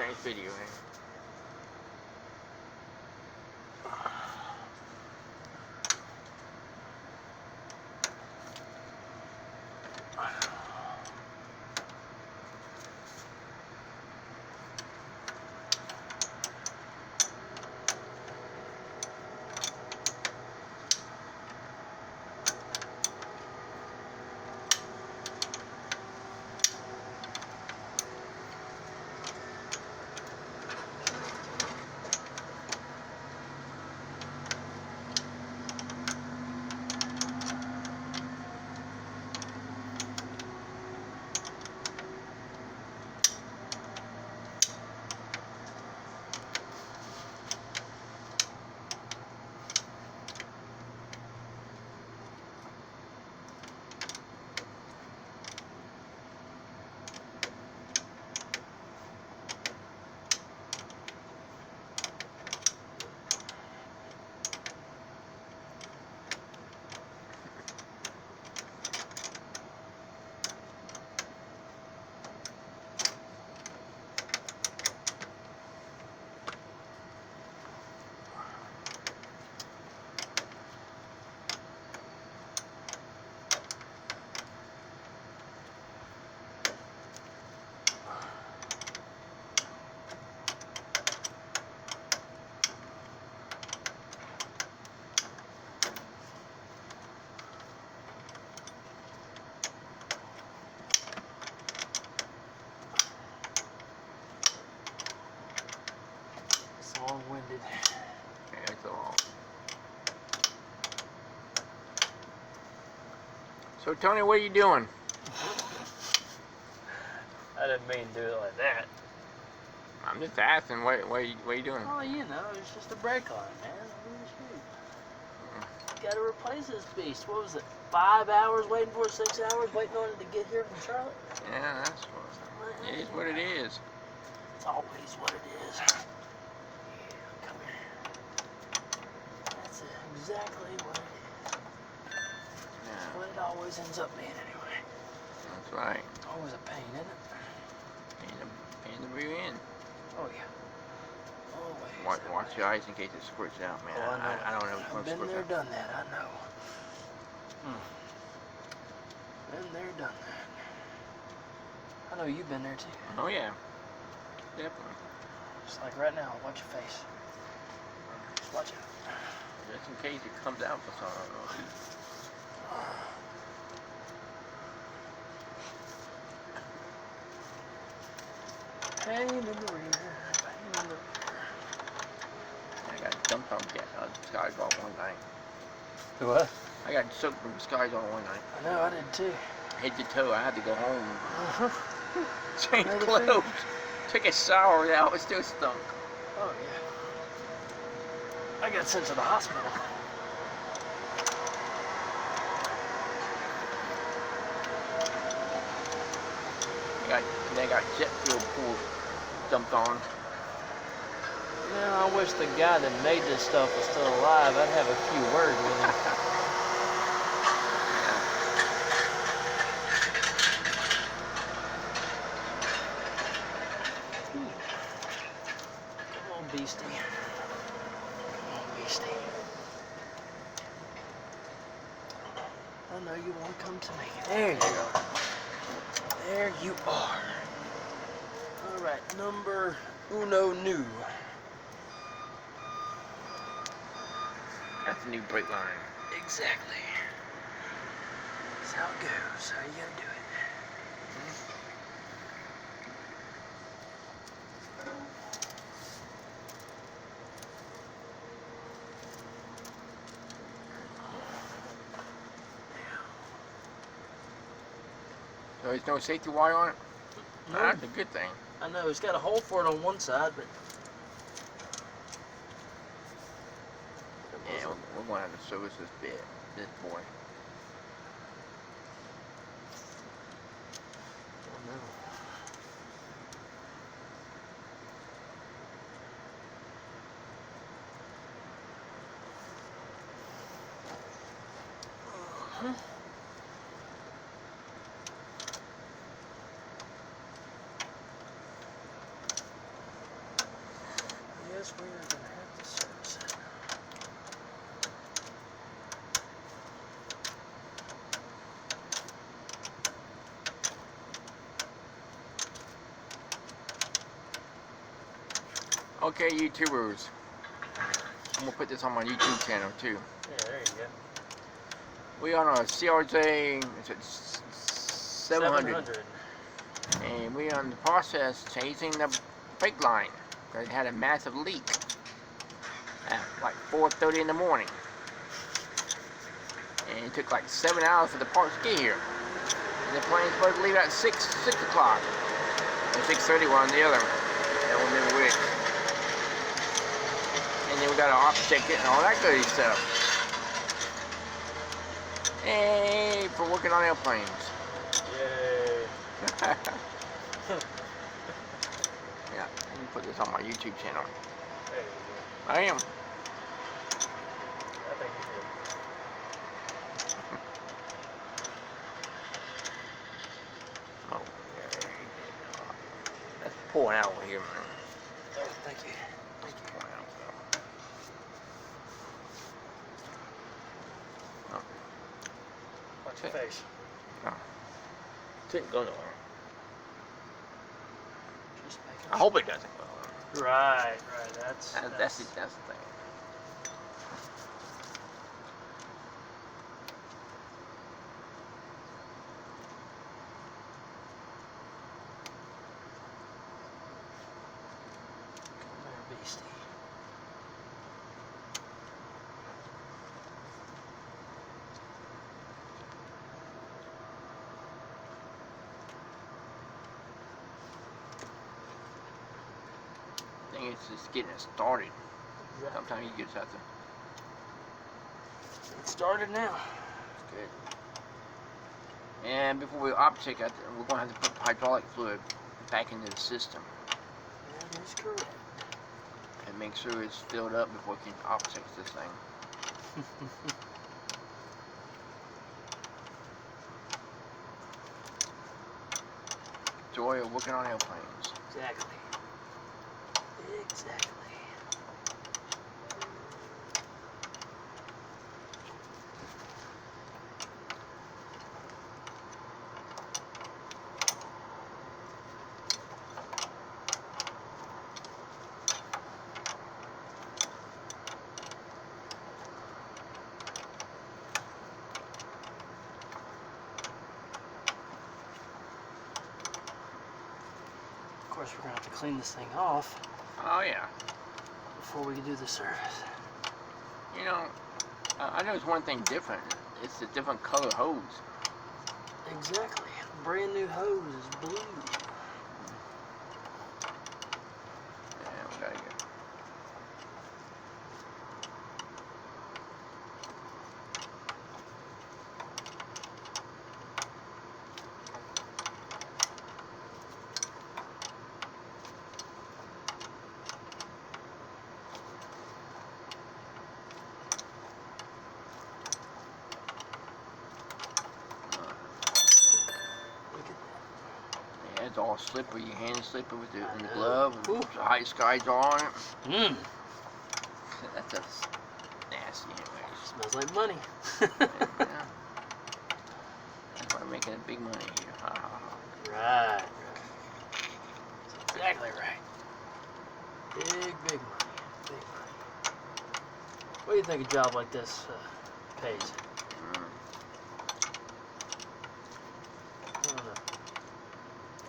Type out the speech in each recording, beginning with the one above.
Nice video, man. Long-winded. Yeah, it's all. So Tony, what are you doing? I didn't mean to do it like that. I'm just asking, what are you doing? Oh, you know, it's just a brake line, man. Gotta replace this beast. What was it? 5 hours waiting for it, 6 hours waiting on it to get here from Charlotte? Yeah, that's what it is. What it is. It's always what it is. Come here. That's exactly what it is. Yeah, What it always ends up being, anyway. that's right. Always a pain, isn't it? Pain to breathe in. Oh, yeah. Always. Watch your eyes in case it squirts out, man. Oh, I know. I don't know I've been there, done that. I know. Been there, done that. I know you've been there too. Oh yeah, definitely. Just like right now. Watch your face. Just watch out. Just in case it comes out for something. Pain in the rear. Pain in the rear. I got dumped on Skies all one night. What? I got soaked from Skies all one night. I know, I did too. Head to toe, I had to go home. Change Another clothes. Took a shower out, it still stunk. Oh, yeah. I got sent to the hospital. They got jet fuel pool dumped on. Yeah, I wish the guy that made this stuff was still alive. I'd have a few words with him. Come on, beastie. Come on, beastie. I know you want to come to me. There you go. There you are. All right, number uno new. That's a new brake line. Exactly. That's how it goes. How you gotta do it. So there's no safety wire on it? No. That's a good thing. I know, it's got a hole for it on one side, but... Yeah, we're going to have to service this boy. Oh, no. guess we're gonna have to service it. Okay, YouTubers. I'm gonna put this on my YouTube channel too. Yeah, there you go. We on a CRJ 700. And we on the process changing the brake line because it had a massive leak at like 4:30 in the morning. And it took like 7 hours for the parts to get here. And the plane's supposed to leave at 6 o'clock. Or 6:30 one or the other. I don't remember which. And then we got to off-check it and all that good stuff. Hey, for working on airplanes. Yay. Yeah, let me put this on my YouTube channel. There you go. I am. I think you did. Oh, let's pour it out over here, man. Oh, thank you. Thank you. Pour it out. Watch your face. Didn't go nowhere. Just making I hope it doesn't go nowhere. Right. That's That's the thing. Come there, beastie. I think it's just getting it started. Yeah. Sometimes you just have to. It started now. It's good. And before we optic, we're going to have to put hydraulic fluid back into the system That is correct. and make sure it's filled up before we can optic this thing. Joy of working on airplanes. Exactly. Exactly. Of course, we're gonna have to clean this thing off Oh yeah. before we can do the service. You know, I noticed one thing different. It's a different color hose. Exactly. Brand new hose is blue. Yeah, we gotta get. Look at Yeah, it's all slippery. Your hand slippery with in the know. glove. And Ooh. the high skies on it. that. Mmm. That's just nasty, anyways. Smells like money. Yeah. That's why we're making big money here. Ha ha ha. Right. That's exactly right. Big money. Big money. What do you think a job like this pays? Mm. I don't know.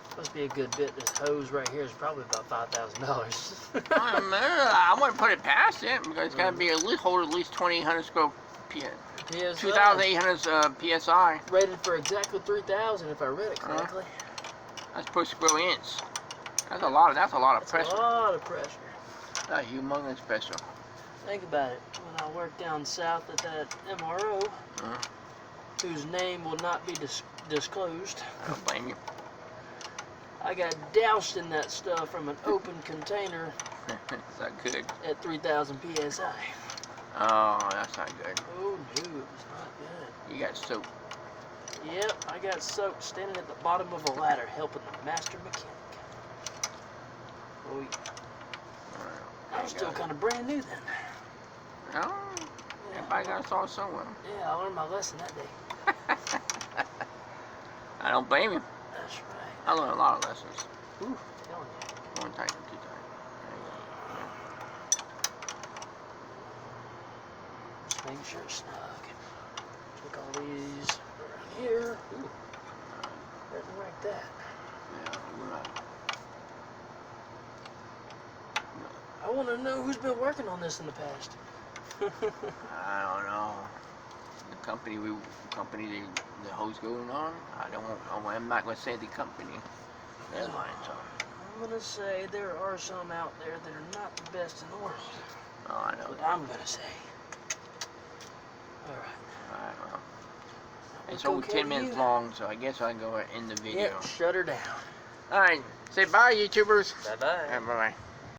Supposed to be a good bit. This hose right here is probably about $5,000. I wouldn't put it past it because it's got to be at least hold at least 2,800 square PSI. 2,800 psi. Rated for exactly 3,000 if I read it correctly. That's per square inch. That's a lot of That's pressure. a lot of pressure. That's humongous pressure. Think about it. When I worked down south at that MRO, whose name will not be disclosed, I don't blame you. I got doused in that stuff from an open container It's not good. at 3,000 psi. Oh, that's not good. Oh no, it was not good. You got soap. Yep, I got soaked standing at the bottom of a ladder helping the master mechanic. Oh yeah. I'm still kind of brand new then. Oh, everybody got to start somewhere. Yeah, I learned my lesson that day. I don't blame you. That's right. I learned a lot of lessons. Ooh, telling you. One tight and two tight. Just making sure it's snug. Take all these around here. Ooh, nothing like that. Yeah, you're right. I want to know who's been working on this in the past. I don't know. The company the hose going on. I don't. I'm not gonna say the company. Never mind. So. I'm gonna say there are some out there that are not the best in the world. Oh, I know. But I'm gonna say. All right. Alright, well. It's Look over okay 10 to minutes you? long, so I guess I can go in the video. Yep, shut her down. Alright, say bye, YouTubers. Bye-bye. Bye bye.